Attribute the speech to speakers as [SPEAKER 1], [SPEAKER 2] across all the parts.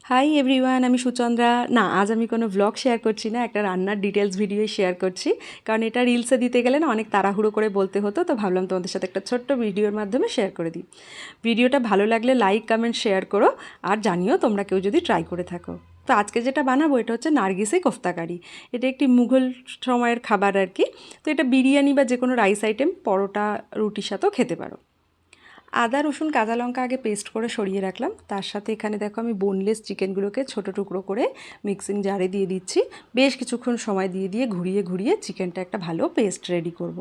[SPEAKER 1] Hi everyone, আমি সুচন্দ্রা। না, আজ আমি কোনো ব্লগ শেয়ার করছি না, একটা রান্নার ডিটেলস ভিডিওই শেয়ার করছি। কারণ এটা রিলসে দিতে গেলে না অনেক তাড়াহুড়ো করে বলতে হতো, তো ভাবলাম তোমাদের সাথে একটা ছোট্ট ভিডিওর মাধ্যমে শেয়ার করে দিই। ভিডিওটা ভালো লাগলে লাইক কমেন্ট শেয়ার করো, আর জানিও তোমরা কেউ যদি ট্রাই করে থাকো। তো আজকে যেটা বানাবো এটা হচ্ছে নার্গিসে কোফতা কারি। এটা একটি মুঘল সময়ের খাবার আর কি। তো এটা বিরিয়ানি বা যে কোনো রাইস আইটেম, পরোটা, রুটির সাথেও খেতে পারো। আদা রসুন কাঁচা লঙ্কা আগে পেস্ট করে সরিয়ে রাখলাম। তার সাথে এখানে দেখো আমি বোনলেস চিকেনগুলোকে ছোটো টুকরো করে মিক্সিং জারে দিয়ে দিচ্ছি। বেশ কিছুক্ষণ সময় দিয়ে দিয়ে ঘুরিয়ে ঘুরিয়ে চিকেনটা একটা ভালো পেস্ট রেডি করব।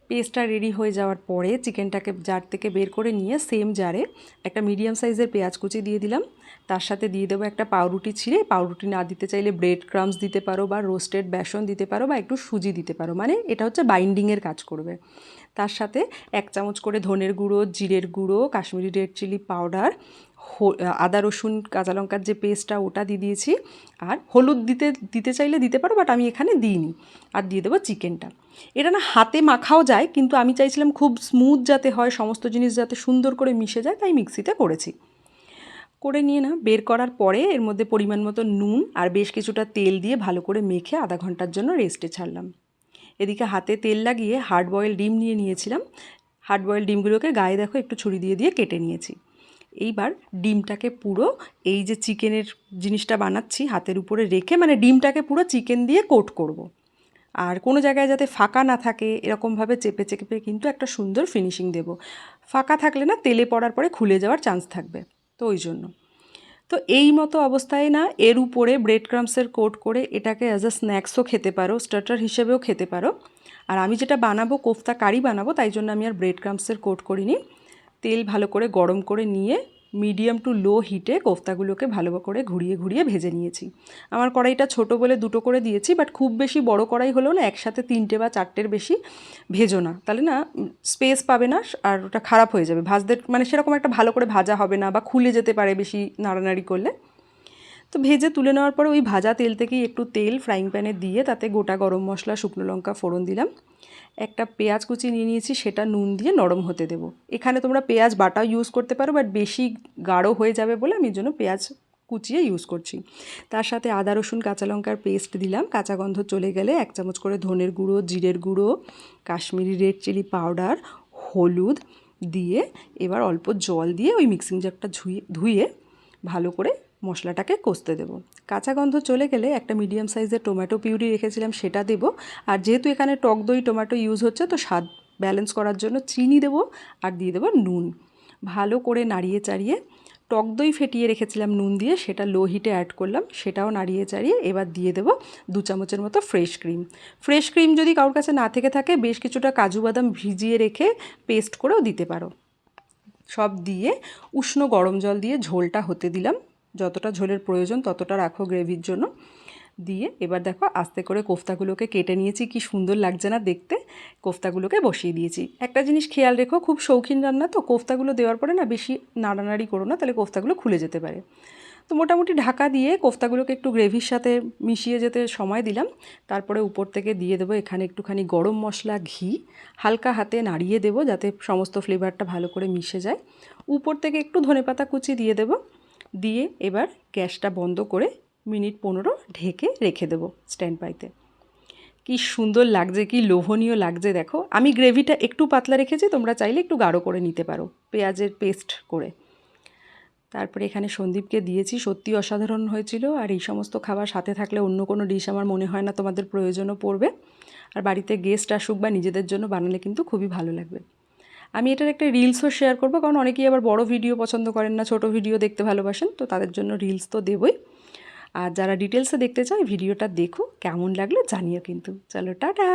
[SPEAKER 1] পেস্টটা রেডি হয়ে যাওয়ার পরে চিকেনটাকে জার থেকে বের করে নিয়ে সেম জারে একটা মিডিয়াম সাইজের পেঁয়াজ কুচি দিয়ে দিলাম। তার সাথে দিয়ে দেবো একটা পাউরুটি ছিঁড়ে, পাউরুটি না দিতে চাইলে ব্রেড ক্রাম্স দিতে পারো বা রোস্টেড বেসন দিতে পারো বা একটু সুজি দিতে পারো, মানে এটা হচ্ছে বাইন্ডিংয়ের কাজ করবে। তার সাথে 1 চামচ করে ধনের গুঁড়ো, জিরের গুঁড়ো, কাশ্মীরি রেড চিলি পাউডার, আদা রসুন কাঁচা লঙ্কার যে পেস্টটা ওটা দিয়ে দিয়েছি। আর হলুদ দিতে চাইলে দিতে পারো, বাট আমি এখানে দিইনি। আর দিয়ে দেবো চিকেনটা। এটা না হাতে মাখাও যায়, কিন্তু আমি চাইছিলাম খুব স্মুথ যাতে হয়, সমস্ত জিনিস যাতে সুন্দর করে মিশে যায়, তাই মিক্সিতে করেছি। করে নিয়ে না বের করার পরে এর মধ্যে পরিমাণ মতো নুন আর বেশ কিছুটা তেল দিয়ে ভালো করে মেখে আধা ঘন্টার জন্য রেস্টে ছাড়লাম। এদিকে হাতে তেল লাগিয়ে হার্ড বয়েল ডিম নিয়ে নিয়েছিলাম। হার্ড বয়েল ডিমগুলোকে গায়ে দেখো একটু ছুরি দিয়ে দিয়ে কেটে নিয়েছি। এইবার ডিমটাকে পুরো এই যে চিকেনের জিনিসটা বানাচ্ছি হাতের উপরে রেখে, মানে ডিমটাকে পুরো চিকেন দিয়ে কোট করব। আর কোনো জায়গায় যাতে ফাঁকা না থাকে এরকমভাবে চেপে চেপে কিন্তু একটা সুন্দর ফিনিশিং দেব। ফাঁকা থাকলে না তেলে পড়ার পরে খুলে যাওয়ার চান্স থাকবে, তো ওই জন্য। তো এই মতো অবস্থায় না এর উপরে ব্রেড ক্রাম্পসের কোট করে এটাকে অ্যাজ আ স্ন্যাক্সও খেতে পারো, স্টার্টার হিসেবেও খেতে পারো। আর আমি যেটা বানাবো কোফতা কারি বানাবো, তাই জন্য আমি আর ব্রেড ক্রাম্পসের কোট করিনি। তেল ভালো করে গরম করে নিয়ে মিডিয়াম টু লো হিটে কোফতাগুলোকে ভালো করে ঘুরিয়ে ঘুরিয়ে ভেজে নিয়েছি। আমার কড়াইটা ছোট বলে দুটো করে দিয়েছি, বাট খুব বেশি বড় কড়াই হলেও না একসাথে 3টে বা 4টের বেশি ভেজো না, তাহলে না স্পেস পাবে না আর ওটা খারাপ হয়ে যাবে, ভাজতে মানে সেরকম একটা ভালো করে ভাজা হবে না বা খুলে যেতে পারে বেশি নাড়ানাড়ি করলে। তো ভেজে তুলে নেওয়ার পরে ওই ভাজা তেল থেকেই একটু তেল ফ্রাইং প্যানে দিয়ে তাতে গোটা গরম মশলা, শুকনো লঙ্কা ফোড়ন দিলাম। একটা পেঁয়াজ কুচি নিয়ে নিয়েছি, সেটা নুন দিয়ে নরম হতে দেবো। এখানে তোমরা পেঁয়াজ বাটাও ইউজ করতে পারো, বাট বেশি গাঢ় হয়ে যাবে বলে আমি জন্য পেঁয়াজ কুচিয়ে ইউজ করছি। তার সাথে আদা রসুন কাঁচা লঙ্কার পেস্ট দিলাম। কাঁচা গন্ধ চলে গেলে 1 চামচ করে ধনের গুঁড়ো, জিরের গুঁড়ো, কাশ্মীরি রেড চিলি পাউডার, হলুদ দিয়ে এবার অল্প জল দিয়ে ওই মিক্সিং জারটা ধুয়ে ভালো করে মশলাটাকে কষতে দেবো। কাঁচা গন্ধ চলে গেলে একটা মিডিয়াম সাইজের টমেটো পিউরি রেখেছিলাম সেটা দেবো। আর যেহেতু এখানে টক দই টমেটো ইউজ হচ্ছে, তো স্বাদ ব্যালেন্স করার জন্য চিনি দেবো আর দিয়ে দেবো নুন। ভালো করে নাড়িয়ে চাড়িয়ে টক দই ফেটিয়ে রেখেছিলাম নুন দিয়ে, সেটা লো হিটে অ্যাড করলাম, সেটাও নাড়িয়ে চাড়িয়ে এবার দিয়ে দেবো 2 চামচের মতো ফ্রেশ ক্রিম। ফ্রেশ ক্রিম যদি কারোর কাছে না থেকে থাকে বেশ কিছুটা কাজু বাদাম ভিজিয়ে রেখে পেস্ট করেও দিতে পারো। সব দিয়ে উষ্ণ গরম জল দিয়ে ঝোলটা হতে দিলাম। যতটা ঝোলের প্রয়োজন ততটা রাখো গ্রেভির জন্য। দিয়ে এবার দেখো আস্তে করে কোফতাগুলোকে কেটে নিয়েছি, কি সুন্দর লাগছে না দেখতে। কোফতাগুলোকে বসিয়ে দিয়েছি। একটা জিনিস খেয়াল রেখো, খুব শৌখিন রান্না তো, কোফতাগুলো দেওয়ার পরে না বেশি নাড়ানাড়ি করো না, তাহলে কোফতাগুলো খুলে যেতে পারে। তো মোটামুটি ঢাকা দিয়ে কোফতাগুলোকে একটু গ্রেভির সাথে মিশিয়ে যেতে সময় দিলাম। তারপরে উপর থেকে দিয়ে দেবো এখানে একটুখানি গরম মশলা, ঘি। হালকা হাতে নাড়িয়ে দেবো যাতে সমস্ত ফ্লেভারটা ভালো করে মিশে যায়। উপর থেকে একটু ধনেপাতা কুচি দিয়ে দেবো। দিয়ে এবার গ্যাসটা বন্ধ করে মিনিট 15 ঢেকে রেখে দেবো স্ট্যান্ড বাইতে। কি সুন্দর লাগছে, কি লোভনীয় লাগছে দেখো। আমি গ্রেভিটা একটু পাতলা রেখেছি, তোমরা চাইলে একটু গাঢ় করে নিতে পারো পেঁয়াজের পেস্ট করে। তারপরে এখানে সন্দীপকে দিয়েছি, সত্যি অসাধারণ হয়েছিল। আর এই সমস্ত খাবার সাথে থাকলে অন্য কোনো ডিশ আমার মনে হয় না তোমাদের প্রয়োজনও পড়বে। আর বাড়িতে গেস্ট আসুক বা নিজেদের জন্য বানালে কিন্তু খুবই ভালো লাগবে। আমি এটার একটা রিলসও শেয়ার করবো, কারণ অনেকেই আবার বড় ভিডিও পছন্দ করেন না, ছোট ভিডিও দেখতে ভালোবাসেন, তো তাদের জন্য রিলস তো দেবই। আর যারা ডিটেলসে দেখতে চায় ভিডিওটা দেখো, কেমন লাগলো জানিও কিন্তু। চলো টাটা।